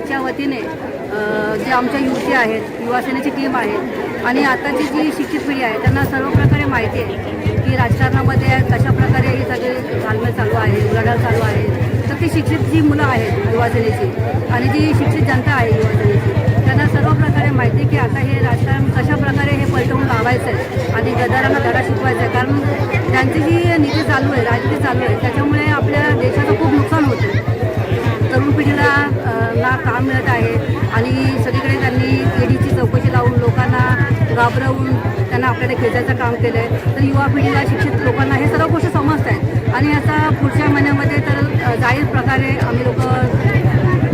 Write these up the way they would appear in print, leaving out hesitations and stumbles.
च्या वतीने जे आमच्या युवती आहेत, युवा सेनेची टीम आहे आणि आताची जी शिक्षित पिढी आहे त्यांना सर्व प्रकारे माहिती आहे की राजकारणामध्ये कशाप्रकारे ही सगळी घालमेल चालू आहे, उलाढाल चालू आहे. तर ती शिक्षित जी मुलं आहेत युवा सेनेची आणि जी शिक्षित जनता आहे युवा सेनेची, त्यांना सर्व प्रकारे माहिती आहे की आता हे राजकारण कशाप्रकारे हे पलटवून लावायचं आहे आणि गद्दारांना धडा शिकवायचा आहे. कारण त्यांची जी नीती चालू आहे, राजनीती चालू आहे, त्याच्यामुळे आपल्या देशाचं खूप नुकसान होतं आहे. तरुण पिढीला ना काम मिळत आहे आणि सगळीकडे त्यांनी ईडीची चौकशी लावून लोकांना घाबरवून त्यांना आपल्याला खेचायचं काम केलं आहे. तर युवा पिढीला, शिक्षित लोकांना हे सर्व गोष्टी समजत आहेत आणि आता पुढच्या महिन्यामध्ये तर जाहीर प्रकारे आम्ही लोक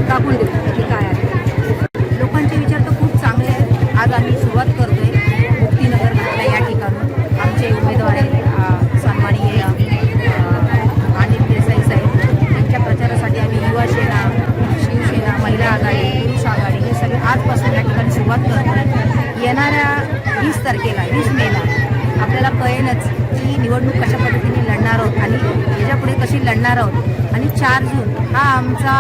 दाखवून देऊ की काय आहे. लोकांचे विचार तर खूप चांगले आहेत. आज आम्ही सुरुवात करतो आहे मुक्तीनगर म्हटलं या ठिकाणून. आमचे उमेदवार आहेत सन्माननीय अनिल देसाई साहेब, त्यांच्या प्रचारासाठी आम्ही युवा सेना, शिवसेना, महिला आघाडी, पुरुष आघाडी हे सगळे आजपासून या ठिकाणी सुरुवात करतो आहे. येणाऱ्या 20 तारखेला 20 मेला आपल्याला कळेलच की निवडणूक कशा पद्धतीने लढणार आहोत आणि याच्यापुढे कशी लढणार आहोत. आणि 4 जून हा आमचा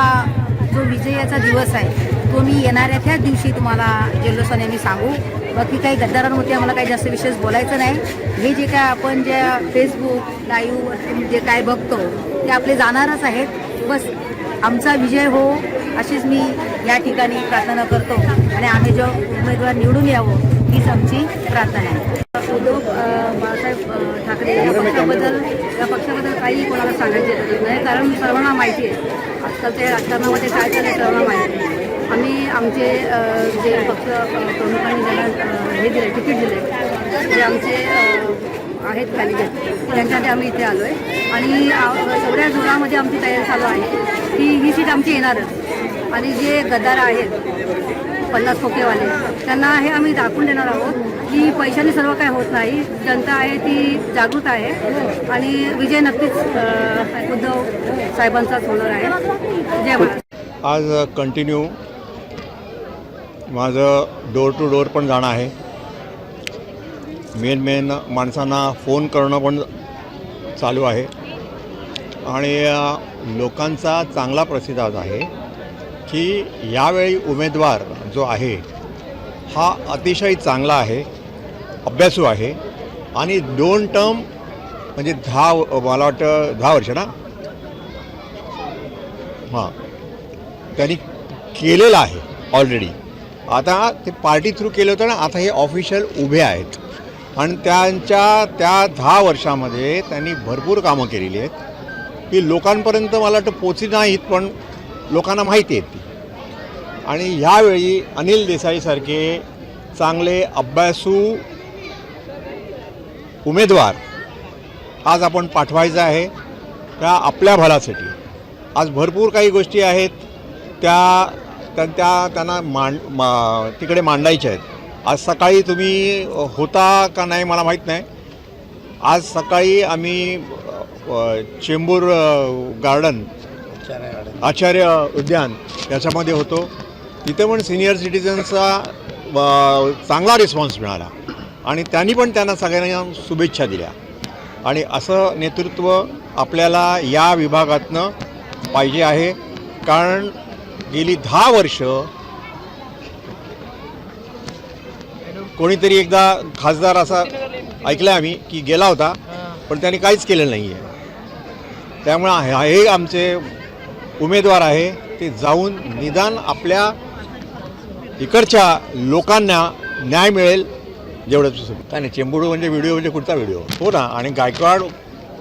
जो विजयाचा दिवस आहे तो मी येणाऱ्या त्याच दिवशी तुम्हाला जल्लोषाने मी सांगू. बाकी काही गद्दारांवरती आम्हाला काही जास्त विशेष बोलायचं नाही. हे जे काय आपण जे फेसबुक लाईव्ह जे काय बघतो ते आपले जाणारच आहेत. बस आमचा विजय हो अशीच मी या ठिकाणी प्रार्थना करतो आणि आम्ही जो उमेदवार निवडून यावं हीच आमची प्रार्थना आहे. उद्धव बाळासाहेब ठाकरे या पक्षाबद्दल काही कोणाला सांगायची गरज नाही, कारण सर्वांना माहिती आहे आजकालच्या राजकारणामध्ये काय चाललं सर्वांना माहिती आहे. आम्ही आमचे जे पक्ष प्रमुखांनी ज्यांना हे दिले, तिकीट दिले, जे आमचे आहेत कॅन्डिडेट त्यांच्यासाठी आम्ही इथे आलो आहे आणि एवढ्या जोरामध्ये आमची तयारी चालू आहे की ही सीट आमची येणारच. आणि जे गद्दार आहेत 50 खोकेवाले त्यांना हे आम्ही दाखवून देणार आहोत की पैशाने सर्व काय होत नाही. जनता आहे ती जागृत आहे आणि विजय नक्कीच उद्धव साहेबांचाच होणार आहे. जय महाराष्ट्र. आज कंटिन्यू माझं डोर टू डोर पण जाणं आहे. मेन माणसांना फोन करणं पण चालू आहे आणि लोकांचा चांगला प्रतिसाद आहे की यावेळी उमेदवार जो आहे हा अतिशय चांगला आहे, अभ्यासू आहे आणि 2 टर्म म्हणजे मला वाटतं 10 वर्ष ना हां त्यांनी केलेलं आहे ऑलरेडी. आता ते पार्टी थ्रू केलं होतं ना, आता हे ऑफिशियल उभे आहेत आणि त्यांच्या त्या 10 वर्षामध्ये त्यांनी भरपूर कामं केलेली आहेत की लोकांपर्यंत मला वाटतं पोचली नाहीत पण लोकांना माहिती आहेत ती. आणि ह्यावेळी अनिल देसाईसारखे चांगले अभ्यासू उमेदवार आज आपण पाठवायचं आहे त्या आपल्या भल्यासाठी. आज भरपूर काही गोष्टी आहेत त्यांना तिकडे मांडायच्या आहेत. आज सकाळी तुम्ही होता का नाही मला माहीत नाही. आज सकाळी आम्ही चेंबूर गार्डन, आचार्य उद्यान याच्यामध्ये होतो. तिथे पण सिनियर सिटीजन्सचा चांगला रिस्पॉन्स मिळाला आणि त्यांना सगळ्यांना शुभेच्छा दिल्या. आणि असं नेतृत्व आपल्याला या विभागातनं पाहिजे आहे. कारण गेली 10 वर्ष कोणीतरी एकदा खासदार असा ऐकलं आम्ही की गेला होता पण त्यांनी काहीच केलेलं नाही आहे. त्यामुळे हे आमचे उमेदवार आहे ते जाऊन निदान आपल्या इकडच्या लोकांना न्याय मिळेल जेवढं काय नाही. चेंबूर म्हणजे व्हिडिओ म्हणजे कुठचा व्हिडिओ हो ना. आणि गायकवाड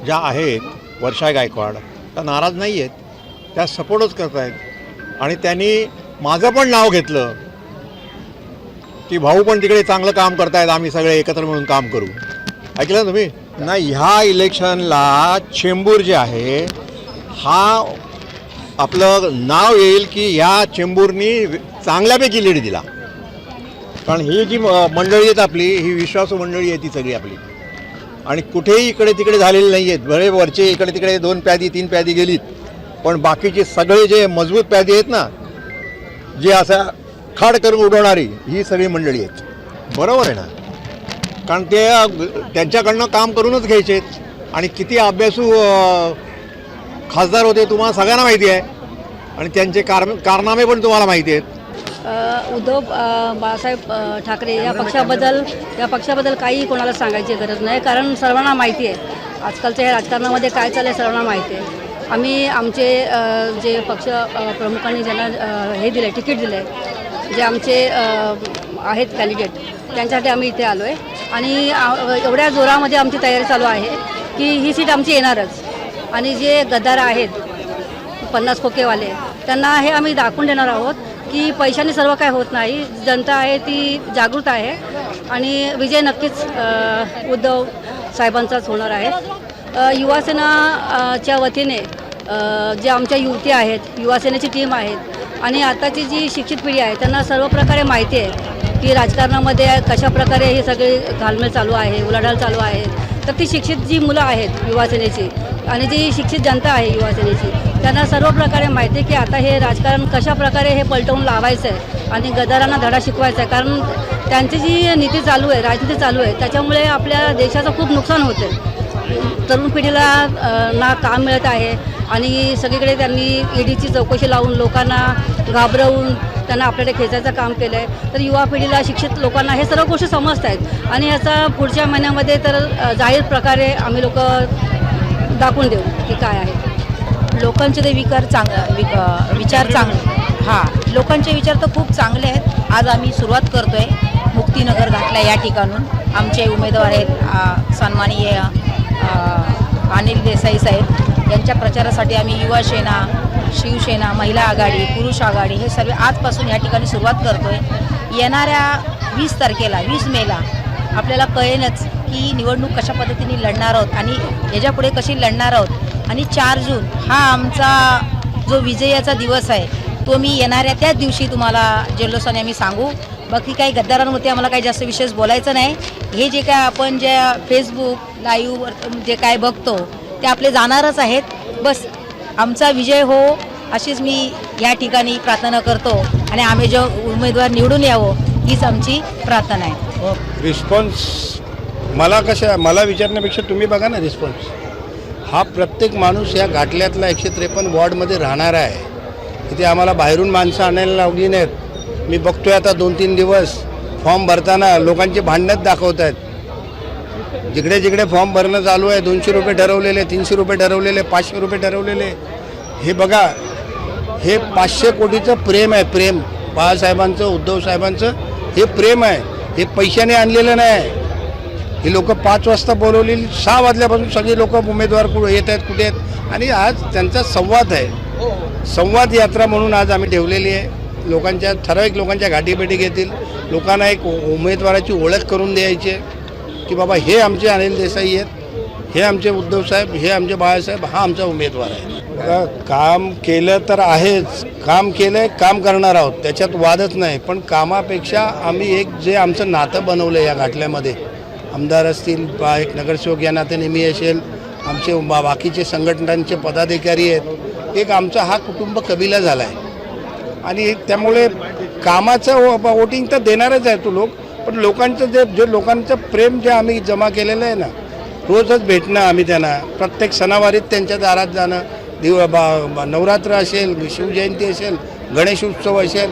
ज्या आहेत, वर्षा गायकवाड, त्या नाराज नाही आहेत, त्या सपोर्टच करत आहेत. आणि त्यांनी माझं पण नाव घेतलं की भाऊ पण तिकडे चांगलं काम करतायत, आम्ही सगळे एकत्र मिळून काम करू. ऐकलं तुम्ही नाही. ह्या इलेक्शनला चेंबूर जे आहे हा आपलं नाव येईल की ह्या चेंबूरनी चांगल्यापैकी लीड दिला. कारण ही जी मंडळी आहेत आपली, ही विश्वासू मंडळी आहे ती सगळी आपली. आणि कुठेही इकडे तिकडे झालेले नाही आहेत. बरे वरचे इकडे तिकडे 2 प्यादी 3 प्यादी गेलीत पण बाकीचे सगळे जे मजबूत प्यादी आहेत ना, जे असा खाड करून उडवणारी, ही सगळी मंडळी आहेत. बरोबर आहे ना. कारण ते त्यांच्याकडनं काम करूनच घ्यायचे आहेत. आणि किती अभ्यासू खासदार होते तुम्हाला सगळ्यांना माहिती आहे. आणि त्यांचे कारनामे पण तुम्हाला माहिती आहेत. उद्धव बाळासाहेब ठाकरे या पक्षाबद्दल काही कोणाला सांगायची गरज नाही, कारण सर्वांना माहिती आहे आजकालच्या या राजकारणामध्ये काय चाललं आहे, सर्वांना माहिती आहे. आम्ही आमचे जे पक्ष प्रमुखांनी ज्यांना हे दिलं आहे, तिकीट दिलं आहे, जे आमचे आहेत कॅन्डिडेट, त्यांच्यासाठी आम्ही इथे आलो आहे. आणि एवढ्या जोरामध्ये आमची तयारी चालू आहे की ही सीट आमची येणारच. आणि जे गद्दार आहेत 50 खोकेवाले, त्यांना हे आम्ही दाखवून देणार आहोत की पैशाने सर्व काय होत नाही. जनता आहे ती जागृत आहे आणि विजय नक्कीच उद्धव साहेबांचाच होणार आहे. युवासेनाच्या वतीने जे आमच्या युवती आहेत, युवासेनेची टीम आहेत आणि आताची जी शिक्षित पिढी आहे त्यांना सर्व प्रकारे माहिती आहे की राजकारणामध्ये कशाप्रकारे हे सगळे घालमेल चालू आहे, उलाढाल चालू आहे. तर ती शिक्षित जी मुलं आहेत युवासेनेची आणि जी शिक्षित जनता आहे युवासेनेची, त्यांना सर्व प्रकारे माहिती आहे की आता हे राजकारण कशाप्रकारे हे पलटवून लावायचं आहे आणि गद्दारांना धडा शिकवायचा आहे. कारण त्यांची जी नीती चालू आहे, राजनीती चालू आहे, त्याच्यामुळे आपल्या देशाचं खूप नुकसान होतं आहे. तरुण पिढीला ना काम मिळत आहे आणि सगळीकडे त्यांनी ईडीची चौकशी लावून लोकांना घाबरवून त्यांना आपल्याकडे खेचायचं काम केलं आहे. तर युवा पिढीला, शिक्षित लोकांना हे सर्व गोष्टी समजत आहेत आणि याचा पुढच्या महिन्यामध्ये तर जाहीर प्रकारे आम्ही लोक दाखवून देऊ की काय आहे. लोकांचे ते विचार चांगले हां, लोकांचे विचार तर खूप चांगले आहेत. आज आम्ही सुरुवात करतो आहे मुक्तीनगर घाटला या ठिकाणून. आमचे उमेदवार आहेत सन्माननीय अनिल देसाई साहेब, यांच्या प्रचारासाठी आम्ही युवा सेना, शिवसेना, महिला आघाडी, पुरुष आघाडी हे सर्व आजपासून या ठिकाणी सुरुवात करतो आहे. येणाऱ्या 20 तारखेला 20 मेला आपल्याला कळेलच की निवडणूक कशा पद्धतीने लढणार आहोत आणि याच्यापुढे कशी लढणार आहोत. आणि 4 जून हा आमचा जो विजयाचा दिवस आहे तो मी येणाऱ्या त्याच दिवशी तुम्हाला जल्लोषाने आम्ही सांगू. बाकी काही गद्दारांवरती आम्हाला काही जास्त विशेष बोलायचं नाही. हे जे काय आपण जे फेसबुक लाईव्हवर जे काय बघतो ते आपले जाणारच आहेत. बस आमचा विजय हो अशीच मी या ठिकाणी प्रार्थना करतो आणि आम्ही जो उमेदवार निवडून यावं हीच आमची प्रार्थना आहे. रिस्पॉन्स मला विचारण्यापेक्षा तुम्ही बघा ना रिस्पॉन्स. हा प्रत्येक माणूस या घाटल्यातला 153 वॉर्डमध्ये राहणार आहे. इथे आम्हाला बाहेरून माणसं आणायला लावली नाहीत. मी बघतोय आता 2-3 दिवस फॉर्म भरताना लोकांचे भांडणच दाखवत आहेत. जिकडे जिकडे फॉर्म भरणं चालू आहे 200 रुपये ठरवलेले, 300 रुपये ठरवलेले, 500 रुपये ठरवलेले. हे बघा, हे 500 कोटीचं प्रेम आहे. प्रेम बाळासाहेबांचं, उद्धव साहेबांचं हे प्रेम आहे. हे पैशाने आणलेलं नाही. ही लोक 5 वाजता बोलवलेली, 6 वाजल्यापासून सगळे लोक उमेदवार येत आहेत, कुठे आहेत. आणि आज त्यांचा संवाद आहे. संवाद यात्रा म्हणून आज आम्ही ठेवलेली आहे. लोकांच्या ठराविक लोकांच्या गाठीभेटी घेतील. लोकांना एक उमेदवाराची ओळख करून द्यायची की बाबा हे आमचे अनिल देसाई आहेत, हे आमचे उद्धव साहेब, हे आमचे बाळासाहेब, हा आमचा उमेदवार आहे. बघा, काम केलं तर आहेच, काम केलं आहे, काम करणार आहोत, त्याच्यात वादच नाही. पण कामापेक्षा आम्ही एक जे आमचं नातं बनवलं आहे या घाटल्यामध्ये, आमदार असतील, एक नगरसेवक या नाते नेहमी असेल, आमचे बाकीचे संघटनांचे पदाधिकारी आहेत, एक आमचा हा कुटुंब कबिला झाला आहे. आणि त्यामुळे कामाचं वोटिंग तर देणारच आहे तो लोक. पण लोकांचं जे लोकांचं प्रेम जे आम्ही जमा केलेलं आहे ना, रोजच भेटणं आम्ही त्यांना, प्रत्येक सणावारीत त्यांच्या दारात जाणं, नवरात्र असेल, शिवजयंती असेल, गणेश उत्सव असेल,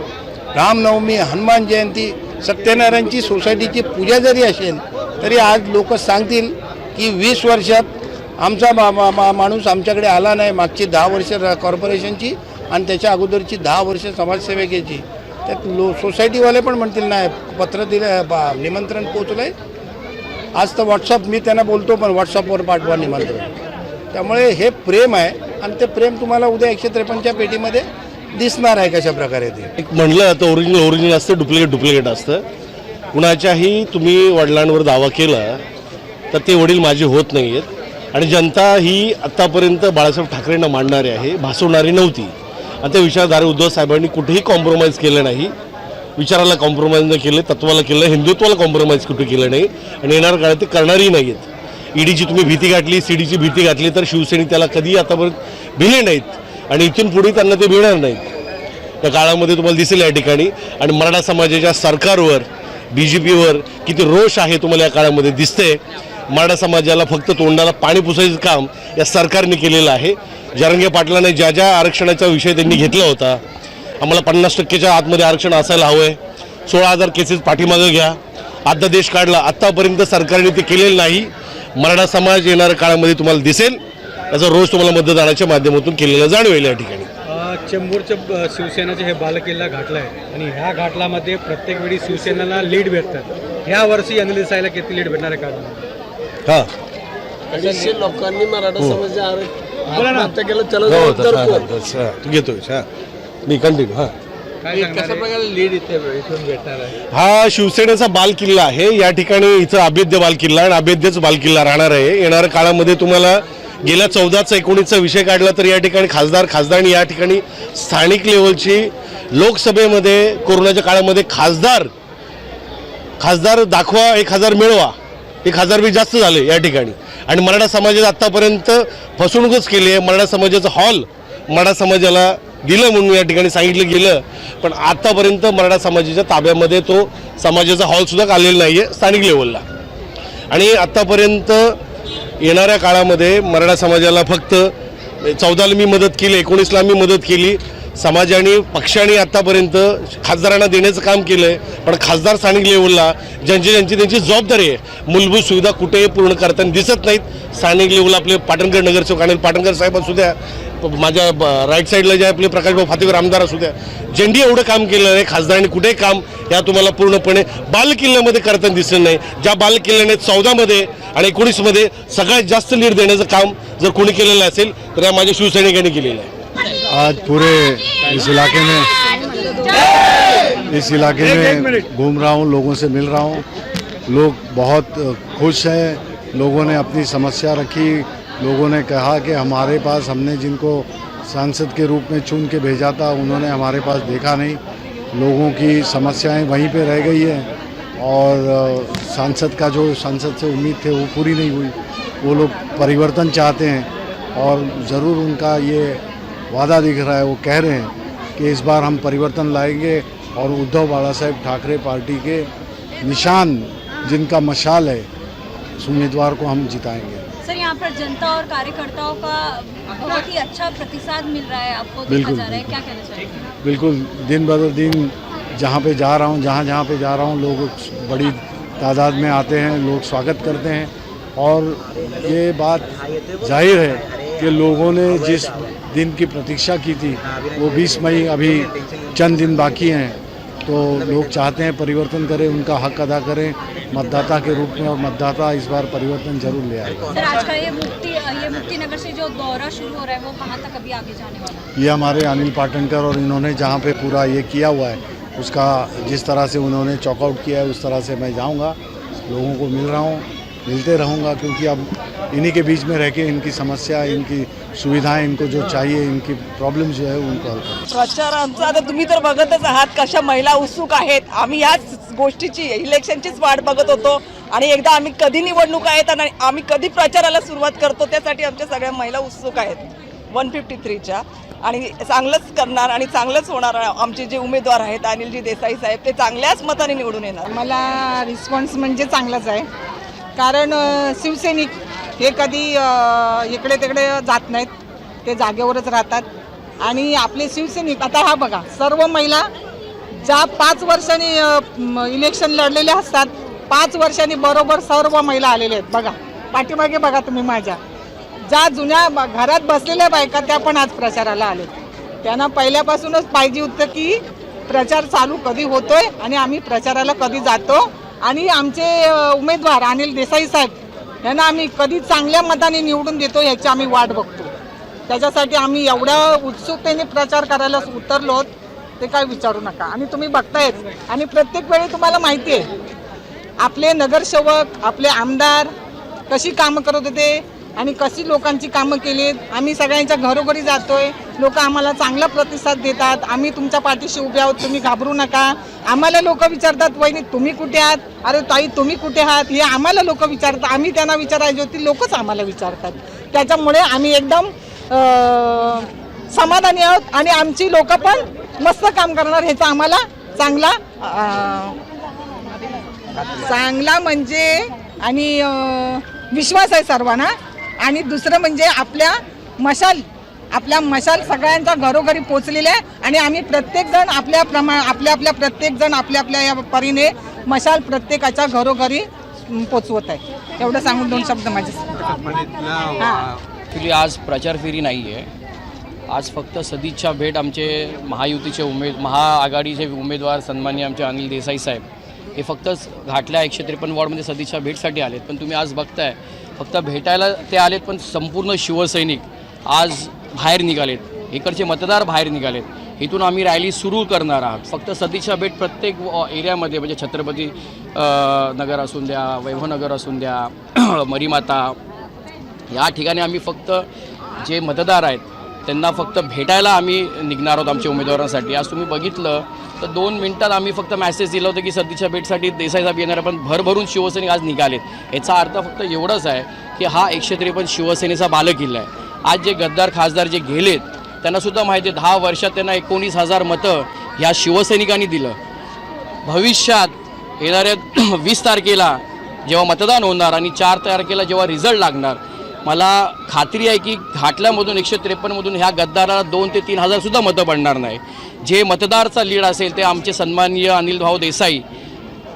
रामनवमी, हनुमान जयंती, सत्यनारायणची सोसायटीची पूजा जरी असेल तरी आज लोक सांगतील की 20 वर्षात आमचा माणूस आमच्याकडे आला नाही. मागची 10 वर्ष कॉर्पोरेशनची आणि त्याच्या अगोदरची 10 वर्ष समाजसेवेकेची. त्यात सोसायटीवाले पण म्हणतील नाही, पत्र दिलं, निमंत्रण पोचलं आहे, आज तर व्हॉट्सअप, मी त्यांना बोलतो पण व्हॉट्सअपवर पाठवा निमंत्रण. त्यामुळे हे प्रेम आहे आणि ते प्रेम तुम्हाला उद्या 153च्या पेटीमध्ये दिसणार आहे कशा प्रकारे. ते एक म्हणलं तर ओरिजिनल असतं, डुप्लिकेट असतं. कुणाच्याही तुम्ही वडिलांवर दावा केला तर ते वडील माझे होत नाही आहेत. आणि जनता ही आत्तापर्यंत बाळासाहेब ठाकरेंना मांडणारी आहे, भासवणारी नव्हती. आणि त्या विचारधारे उद्धव साहेबांनी कुठेही कॉम्प्रोमाइज केलं नाही. विचाराला कॉम्प्रोमाइज न केले, तत्वाला केलं, हिंदुत्वाला कॉम्प्रोमाइज कुठे केलं नाही आणि येणार काळात ते करणारही नाही आहेत. ईडीची तुम्ही भीती गाठली, सीडीची भीती घातली तर शिवसेनेने त्याला कधीही आतापर्यंत भिले नाहीत आणि इथून पुढे त्यांना ते भिणार नाहीत. त्या काळामध्ये तुम्हाला दिसेल या ठिकाणी. आणि मराठा समाजाच्या सरकारवर, BJPवर किती रोष आहे तुम्हाला या काळामध्ये दिसते. मराठा समाजाला फक्त तोंडाला पाणी पुसायचं काम या सरकारने केलेलं आहे. जरांगे पाटलांनी ज्या ज्या आरक्षणाचा विषय त्यांनी घेतला होता, आम्हाला 50%च्या आतमध्ये आरक्षण असायला हवं आहे, 16,000 केसेस पाठीमागं घ्या, अध्यादेश काढला, आत्तापर्यंत सरकारने ते केलेलं नाही. मराठा समाज येणाऱ्या काळामध्ये तुम्हाला दिसेल, याचा रोज तुम्हाला मतदानाच्या माध्यमातून केलेलं जाणवेल. या ठिकाणी चेंबूरच्या शिवसेनेचे हे बालेकिल्ला घाटला आहे आणि ह्या घाटलामध्ये प्रत्येक वेळी शिवसेनेला लीड भेटतात. ह्या वर्षी अनिल देसाईला किती लीड भेटणार आहे का? हां, 250 लोकांनी मराठा समाज आत्महत्या केलं. तू घेतोय मी कंटिन्यू. हां, कशा प्रकारे लीड इथून भेटणार आहे? हा शिवसेनेचा बालकिल्ला आहे. या ठिकाणी इथं अभेद्य बालकिल्ला आणि अभेद्यच बालकिल्ला राहणार आहे. येणाऱ्या काळामध्ये तुम्हाला गेल्या 14चा 19चा विषय काढला तर या ठिकाणी खासदार या ठिकाणी स्थानिक लेवलची लोकसभेमध्ये कोरोनाच्या काळामध्ये खासदार दाखवा 1000 मिळवा, 1000 बी जास्त झाले या ठिकाणी. आणि मराठा समाजाने आत्तापर्यंत फसवणूकच केली आहे. मराठा समाजाचं हॉल मराठा समाजाला दिलं म्हणून या ठिकाणी सांगितलं गेलं, पण आत्तापर्यंत मराठा समाजाच्या ताब्यामध्ये तो समाजाचा हॉलसुद्धा आलेला नाही आहे स्थानिक लेवलला. आणि आत्तापर्यंत येणाऱ्या काळामध्ये मराठा समाजाला फक्त 14ला मी मदत केली, 19ला मी मदत केली. समाजाने पक्षाने आत्तापर्यंत खासदारांना देण्याचं काम केलं आहे, पण खासदार स्थानिक लेवलला त्यांची जबाबदारी आहे. मूलभूत सुविधा कुठेही पूर्ण करताना दिसत नाहीत. स्थानिक लेवलला आपले पाटणकर नगरसेवक अनिल पाटणकर साहेब असू द्या, माझ्या राईट साईडला जे आपले प्रकाशभाऊ फातेकर आमदार असू द्या, ज्यांनी एवढं काम केलं आहे खासदारांनी कुठेही काम या तुम्हाला पूर्णपणे बालकिल्ल्यामध्ये करताना दिसलं नाही. ज्या बालकिल्ल्याने 14मध्ये आणि 19मध्ये सगळ्यात जास्त लीड देण्याचं काम जर कोणी केलेलं असेल तर या माझ्या शिवसैनिकांनी केलेलं आहे. आज पूरे इस इलाके में घूम रहा हूँ, लोगों से मिल रहा हूँ. लोग बहुत खुश हैं. लोगों ने अपनी समस्या रखी. लोगों ने कहा कि हमारे पास, हमने जिनको सांसद के रूप में चुन के भेजा था उन्होंने हमारे पास देखा नहीं. लोगों की समस्याएं वहीं पे रह गई है और सांसद का जो सांसद से उम्मीद थे वो पूरी नहीं हुई. वो लोग परिवर्तन चाहते हैं और ज़रूर उनका ये वादा दिख रहा है. वो कह रहे हैं कि इस बार हम परिवर्तन लाएंगे और उद्धव बाला साहेब ठाकरे पार्टी के निशान जिनका मशाल है उस उम्मीदवार को हम जिताएंगे. सर, यहाँ पर जनता और कार्यकर्ताओं का बहुत ही अच्छा प्रतिसाद मिल रहा है, आपको देखा बिल्कुल, जा रहा है, बिल्कुल. क्या कहना चाहिए? बिल्कुल, दिन ब दिन जहाँ पे जा रहा हूँ, जहाँ पे जा रहा हूँ, लोग बड़ी तादाद में आते हैं, लोग स्वागत करते हैं. और ये बात जाहिर है कि लोगों ने जिस दिन की प्रतीक्षा की थी वो 20 मई अभी चंद दिन बाकी हैं, तो लोग चाहते हैं परिवर्तन करें, उनका हक अदा करें मतदाता के रूप में, और मतदाता इस बार परिवर्तन जरूर ले आएगा. सर, आज का ये मुक्ति नगर से जो दौरा शुरू हो रहा है वो कहाँ तक अभी आगे जाने वाला है? ये हमारे अनिल पाटणकर और इन्होंने जहाँ पे पूरा ये किया हुआ है उसका जिस तरह से उन्होंने चॉकआउट किया है उस तरह से मैं जाऊँगा, लोगों को मिल रहा हूँ, मिलते रहूँगा, क्योंकि अब इन्हीं के बीच में रह के इनकी समस्या, इनकी सुविधाएं, इनको जो चाहिए, इनकी प्रॉब्लेम जो है उनको हल करें. प्रचार आमचा आता तुम्ही तर बघतच आहात कशा महिला उत्सुक आहेत. आम्ही याच गोष्टीची, इलेक्शनचीच वाट बघत होतो आणि एकदा आम्ही कधी निवडणूक आहेत आणि आम्ही कधी प्रचाराला सुरुवात करतो त्यासाठी आमच्या सगळ्या महिला उत्सुक आहेत 153च्या. आणि चांगलंच करणार आणि चांगलंच होणार. आमचे जे उमेदवार आहेत अनिलजी देसाई साहेब ते चांगल्याच मताने निवडून येणार. मला रिस्पॉन्स म्हणजे चांगलाच आहे, कारण शिवसैनिक हे कधी इकडे तिकडे जात नाहीत, ते जागेवरच राहतात. आणि आपले शिवसैनिक आता हा बघा, सर्व महिला ज्या 5 वर्षांनी इलेक्शन लढलेल्या असतात, 5 वर्षांनी बरोबर सर्व महिला आलेल्या आहेत. बघा पाठीमागे बघा तुम्ही, माझ्या ज्या जुन्या घरात बसलेल्या बायका त्या पण आज प्रचाराला आले. त्यांना पहिल्यापासूनच पाहिजे होतं की प्रचार चालू कधी होतोय आणि आम्ही प्रचाराला कधी जातो. आणि आमचे उमेदवार अनिल देसाई साहेब यांना आम्ही कधी चांगल्या मताने निवडून देतो याची आम्ही वाट बघतो. त्याच्यासाठी आम्ही एवढ्या उत्सुकतेने प्रचार करायला उतरलो ते काय विचारू नका. आणि तुम्ही बघतायत, आणि प्रत्येक वेळी तुम्हाला माहिती आहे आपले नगरसेवक, आपले आमदार कशी कामं करत होते आणि कशी लोकांची कामं केलीत. आम्ही सगळ्यांच्या घरोघरी जातोय, लोक आम्हाला चांगला प्रतिसाद देतात. आम्ही तुमच्या पाठीशी उभे आहोत, तुम्ही घाबरू नका. आम्हाला लोक विचारतात, वहिनी तुम्ही कुठे आहात, अरे ताई तुम्ही कुठे आहात, हे आम्हाला लोक विचारतात. आम्ही त्यांना विचारायची होती, लोकच आम्हाला विचारतात. त्याच्यामुळे आम्ही एकदम समाधानी आहोत आणि आमची लोक पण मस्त काम करणार ह्याचा आम्हाला चांगला म्हणजे आणि विश्वास आहे सर्वांना. आणि दुसरं म्हणजे आपल्या मशाल आपल्या मशाल सगळ्यांच्या घरोघरी पोचलेल्या आहे आणि आम्ही प्रत्येकजण आपल्या प्रत्येकजण आपल्या या परीने मशाल प्रत्येकाच्या घरोघरी पोचवत आहे. एवढं सांगून 2 शब्द माझे. ॲक्च्युली आज प्रचार फेरी नाही आहे. आज फक्त सदिच्छा भेट आमचे महायुतीचे महाआघाडीचे उमेदवार सन्माननीय आमचे अनिल देसाई साहेब हे फक्त घाटल्या 153 वॉर्डमध्ये सदिच्छा भेटसाठी आलेत. पण तुम्ही आज बघताय फक्त भेटायला ते आलेत, पण संपूर्ण शिवसैनिक आज बाहेर निघालेत, इकडचे मतदार बाहेर निघालेत. इथून आम्ही रॅली सुरू करणार आहोत. फक्त सदिच्छा भेट प्रत्येक एरियामध्ये म्हणजे छत्रपती नगर असून द्या, वैभवनगर असून द्या, मरीमाता या ठिकाणी आम्ही फक्त जे मतदार आहेत त्यांना फक्त भेटायला आम्ही निघणार आहोत आमच्या उमेदवारांसाठी. आज तुम्ही बघितलं तर 2 मिनिटात आम्ही फक्त मॅसेज दिलं होतं की सदिच्छा भेटसाठी देसाई साहेब येणार, पण भरभरून शिवसैनिक आज निघालेत. याचा अर्थ फक्त एवढंच आहे की हा 153 शिवसेनेचा बालेकिल्ला आहे. आज जे गद्दार खासदार जे गेलेत त्यांनासुद्धा माहिती आहे 10 वर्षात त्यांना 19,000 मतं ह्या शिवसैनिकांनी दिलं. भविष्यात येणाऱ्या 20 तारखेला जेव्हा मतदान होणार आणि 4 तारखेला जेव्हा रिझल्ट लागणार, मला खात्री आहे की घाटल्यामधून 153मधून ह्या गद्दाराला 2 ते 3 हजारसुद्धा मतं पडणार नाही. जे मतदारचा लीड असेल ते आमचे सन्माननीय अनिल भाऊ देसाई,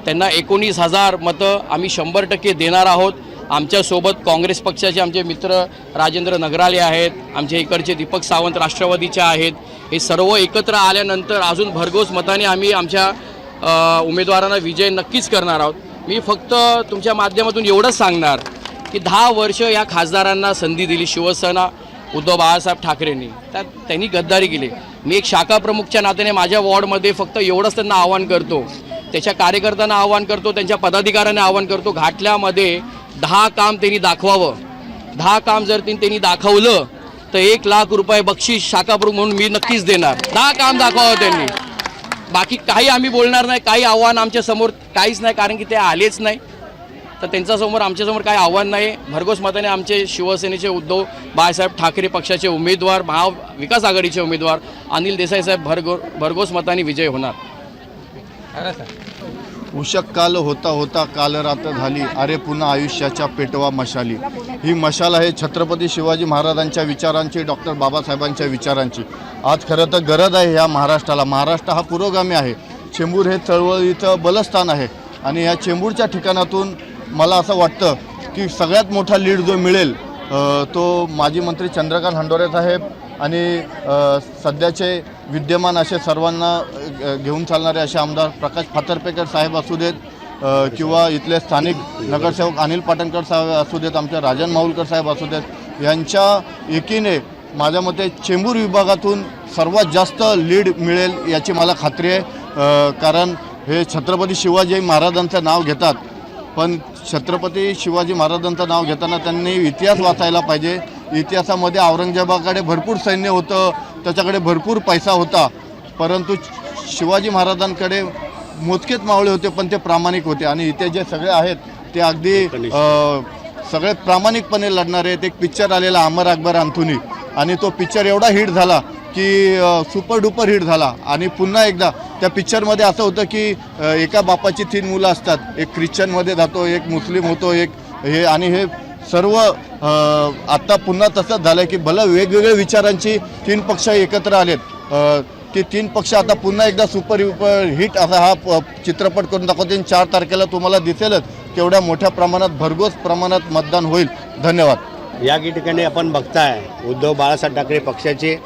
त्यांना 19,000 मतं आम्ही 100% देणार आहोत. आमच्यासोबत काँग्रेस पक्षाचे आमचे मित्र राजेंद्र नगराले आहेत, आमच्या इकडचे दीपक सावंत राष्ट्रवादीचे आहेत. हे सर्व एकत्र आल्यानंतर अजून भरघोस मताने आम्ही आमच्या उमेदवारांना विजय नक्कीच करणार आहोत. मी फक्त तुमच्या माध्यमातून एवढंच सांगणार की 10 वर्ष या खासदारांना संधी दिली शिवसेना उद्धव बाळासाहेब ठाकरेंनी, त्यात त्यांनी गद्दारी केली. मी एक शाखा प्रमुखच्या नात्याने माझ्या वॉर्डमध्ये फक्त एवढंच त्यांना आवाहन करतो, त्याच्या कार्यकर्त्यांना आवाहन करतो, त्यांच्या पदाधिकाऱ्यांना आवाहन करतो, घाटल्यामध्ये 10 काम त्यांनी दाखवावं. 10 काम जर त्यांनी दाखवलं तर 1 लाख रुपये बक्षीस शाखा प्रमुख म्हणून मी नक्कीच देणार. 10 काम दाखवावं त्यांनी. बाकी काही आम्ही बोलणार नाही, काही आव्हान आमच्यासमोर काहीच नाही, कारण की ते आलेच नाही. तर त्यांच्यासमोर आमच्यासमोर काही आव्हान नाही. भरघोस मताने आमचे शिवसेनेचे उद्धव बाळासाहेब ठाकरे पक्षाचे उमेदवार, महाविकास आघाडीचे उमेदवार अनिल देसाई साहेब भरघोस मताने विजय होणार. उषक काल होता होता काल रात्र झाली, अरे पुन्हा आयुष्याच्या पेटवा मशाली. ही मशाल आहे छत्रपती शिवाजी महाराजांच्या विचारांची, डॉक्टर बाबासाहेबांच्या विचारांची. आज खरं तर गरज आहे ह्या महाराष्ट्राला. महाराष्ट्र हा पुरोगामी आहे. चेंबूर हे चळवळीचं बलस्थान आहे आणि ह्या चेंबूरच्या ठिकाणातून मला असं वाटतं की सगळ्यात मोठा लीड जो मिळेल तो माजी मंत्री चंद्रकांत हंडोरे साहेब आणि सध्याचे विद्यमान असे सर्वांना घेऊन चालणारे असे आमदार प्रकाश फातर्पेकर साहेब असू देत किंवा इथले स्थानिक नगरसेवक अनिल पाटणकर साहेब असू देत, आमचे राजन माहुलकर साहेब असू देत, यांच्या एकीने माझ्या मते चेंबूर विभागातून सर्वात जास्त लीड मिळेल याची मला खात्री आहे. कारण हे छत्रपती शिवाजी महाराजांचं नाव घेतात, पण छत्रपती शिवाजी महाराजांचं नाव घेताना त्यांनी इतिहास वाचायला पाहिजे. इतिहासामध्ये औरंगजेबाकडे भरपूर सैन्य होतं, त्याच्याकडे भरपूर पैसा होता, परंतु शिवाजी महाराजांकडे मोजकेच मावळे होते, पण ते प्रामाणिक होते. आणि इथे जे सगळे आहेत ते अगदी सगळे प्रामाणिकपणे लढणारे आहेत. एक पिक्चर आलेला अमर अकबर अंथोनी, आणि तो पिक्चर एवढा हिट झाला की सुपर डुपर हिट झाला. आणि पुन्हा एकदा त्या पिक्चरमध्ये असं होतं की एका बापाची 3 मुलं असतात, एक ख्रिश्चनमध्ये जातो, एक मुस्लिम होतो, एक हे, आणि हे सर्व आत्ता पुन्हा तसंच झालं आहे की भलं वेगवेगळ्या विचारांची 3 पक्ष एकत्र आलेत. ते 3 पक्ष आता पुन्हा एकदा सुपर हिट असा हा चित्रपट करून दाखवतील. 4 तारखेला तुम्हाला दिसेलच केवढ्या मोठ्या प्रमाणात भरघोस प्रमाणात मतदान होईल. धन्यवाद. या ठिकाणी आपण बघताय उद्धव बाळासाहेब ठाकरे पक्षाचे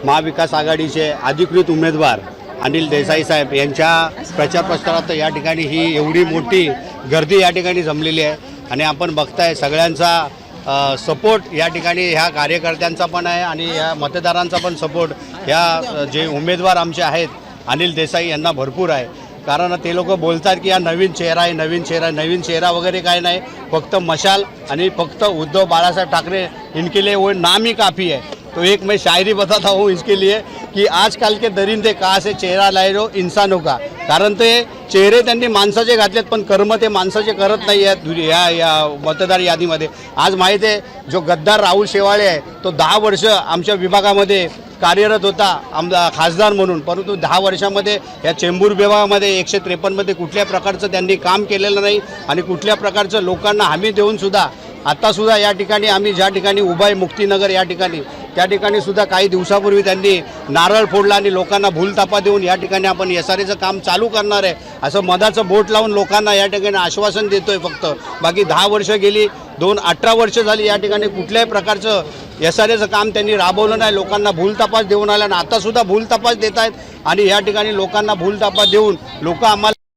महाविकास आघाडीचे अधिकृत उमेदवार अनिल देसाई साहेब यांच्या प्रचार प्रसारात या ठिकाणी ही एवढी मोठी गर्दी या ठिकाणी जमलेली आहे. आणि आपण बघताय सगळ्यांचा सपोर्ट या ठिकाणी ह्या कार्यकर्त्यांचा पण आहे आणि ह्या मतदारांचा पण सपोर्ट ह्या जे उमेदवार आमचे आहेत अनिल देसाई यांना भरपूर आहे. कारण ते लोक बोलतात की हा नवीन चेहरा आहे, नवीन चेहरा, नवीन चेहरा वगैरे काय नाही, फक्त मशाल आणि फक्त उद्धव बाळासाहेब ठाकरे इनके लिए वो नाम ही काफ़ी है. तो एक मैं शायरी बताता हूँ इसके लिए की आजकाल के दरिंदे कहाँ से चेहरा लाए जो इंसानों का. कारण ते चेहरे त्यांनी माणसाचे घातलेत, पण कर्म ते माणसाचे करत नाही आहेत या मतदार यादीमध्ये. आज माहीत आहे जो गद्दार राहुल शेवाळे आहे तो 10 वर्ष आमच्या विभागामध्ये कार्यरत होता खासदार म्हणून, परंतु 10 वर्षामध्ये या चेंबूर विभागामध्ये 153मध्ये कुठल्या प्रकारचं त्यांनी काम केलेलं नाही आणि कुठल्या प्रकारचं लोकांना हमी देऊनसुद्धा आत्तासुद्धा या ठिकाणी आम्ही ज्या ठिकाणी उभा आहे मुक्तीनगर या ठिकाणी त्या ठिकाणी सुद्धा काही दिवसापूर्वी त्यांनी नारळ फोडला आणि लोकांना भूलथापा देऊन या ठिकाणी आपण SRAचं काम चालू करणार आहे असं मधाचं बोट लावून लोकांना या ठिकाणी आश्वासन देतोय. फक्त बाकी 10 वर्ष गेली, 18 वर्ष झाली या ठिकाणी कुठल्याही प्रकारचं SRAचं काम त्यांनी राबवलं नाही. लोकांना भूलथापास देऊन आल्या आणि आतासुद्धा भूलथापास देत आहेत आणि या ठिकाणी लोकांना भूलथापास देऊन लोक आम्हाला